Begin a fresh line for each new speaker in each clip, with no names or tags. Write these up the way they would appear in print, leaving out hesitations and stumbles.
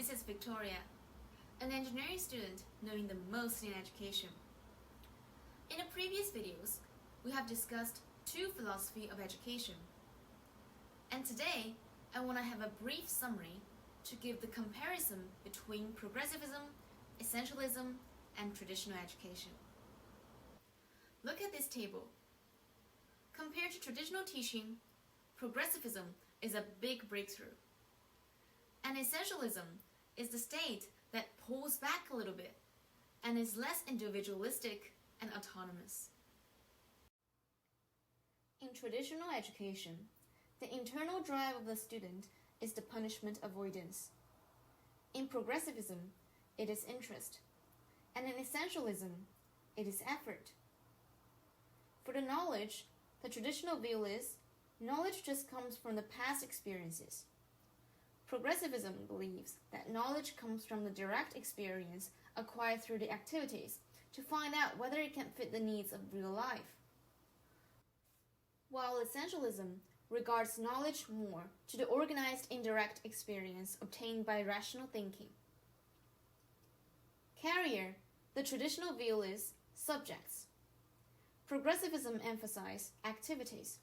This is Victoria, an engineering student knowing the most in education. In the previous videos, we have discussed two philosophies of education. And today, I want to have a brief summary to give the comparison between progressivism, essentialism, and traditional education. Look at this table. Compared to traditional teaching, progressivism is a big breakthrough. And essentialism is the state that pulls back a little bit and is less individualistic and autonomous. In traditional education, the internal drive of the student is the punishment avoidance. In progressivism, it is interest. And in essentialism, it is effort. For the knowledge, the traditional view is knowledge just comes from the past experiences. Progressivism believes that knowledge comes from the direct experience acquired through the activities to find out whether it can fit the needs of real life. While essentialism regards knowledge more to the organized indirect experience obtained by rational thinking. Carrier, the traditional view is subjects. Progressivism emphasizes activities.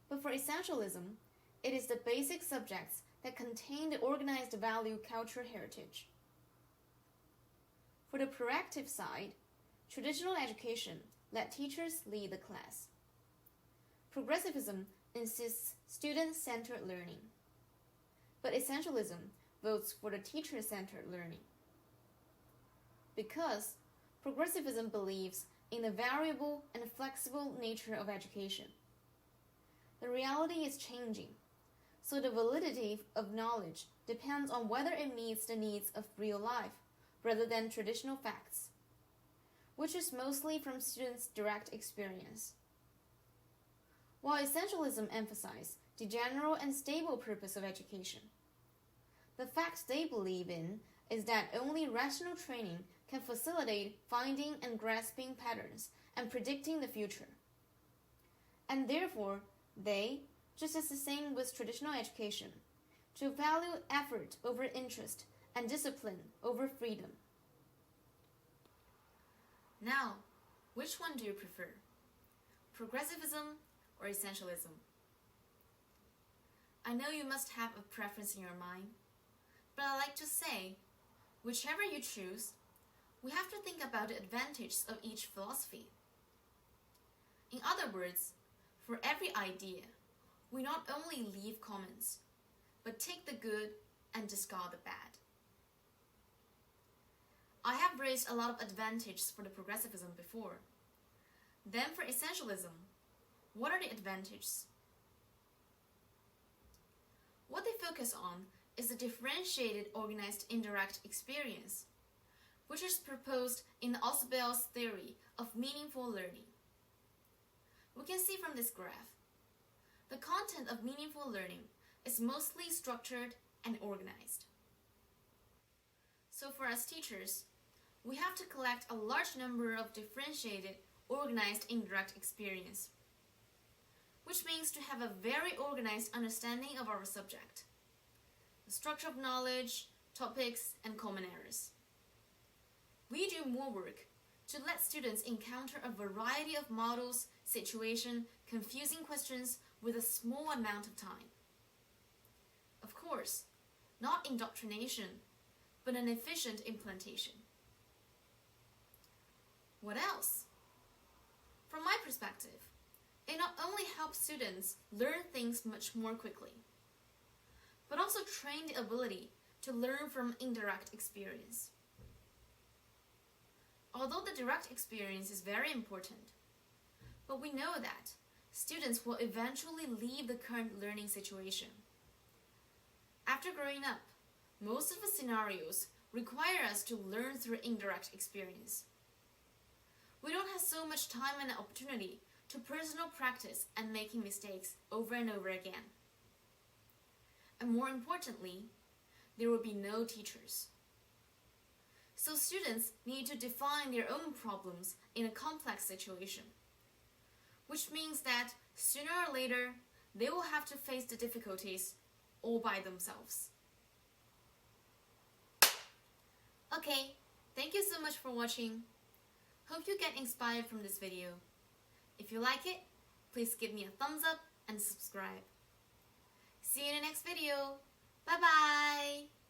But for essentialism, it is the basic subjects that contain the organized value cultural heritage. For the proactive side, traditional education let teachers lead the class. Progressivism insists student-centered learning, but essentialism votes for the teacher-centered learning. Because progressivism believes in the variable and flexible nature of education. The reality is changing, so the validity of knowledge depends on whether it meets the needs of real life rather than traditional facts, which is mostly from students' direct experience. While essentialism emphasizes the general and stable purpose of education, the fact they believe in is that only rational training can facilitate finding and grasping patterns and predicting the future. And therefore, they, just as the same with traditional education, to value effort over interest and discipline over freedom. Now, which one do you prefer? Progressivism or essentialism? I know you must have a preference in your mind, but I like to say, whichever you choose, we have to think about the advantages of each philosophy. In other words, for every idea, we not only leave comments, but take the good and discard the bad. I have raised a lot of advantages for the progressivism before. Then for essentialism, what are the advantages? What they focus on is the differentiated organized indirect experience, which is proposed in Ausubel's theory of meaningful learning. We can see from this graph, the content of meaningful learning is mostly structured and organized. So for us teachers, we have to collect a large number of differentiated, organized indirect experience, which means to have a very organized understanding of our subject, the structure of knowledge, topics, and common errors. We do more work to let students encounter a variety of models, situations, confusing questions with a small amount of time. Of course, not indoctrination, but an efficient implementation. What else? From my perspective, it not only helps students learn things much more quickly, but also train the ability to learn from indirect experience. Although the direct experience is very important, but we know that students will eventually leave the current learning situation. After growing up, most of the scenarios require us to learn through indirect experience. We don't have so much time and opportunity to personal practice and making mistakes over and over again. And more importantly, there will be no teachers. So students need to define their own problems in a complex situation, which means that sooner or later, they will have to face the difficulties all by themselves. Okay, thank you so much for watching. Hope you get inspired from this video. If you like it, please give me a thumbs up and subscribe. See you in the next video. Bye bye!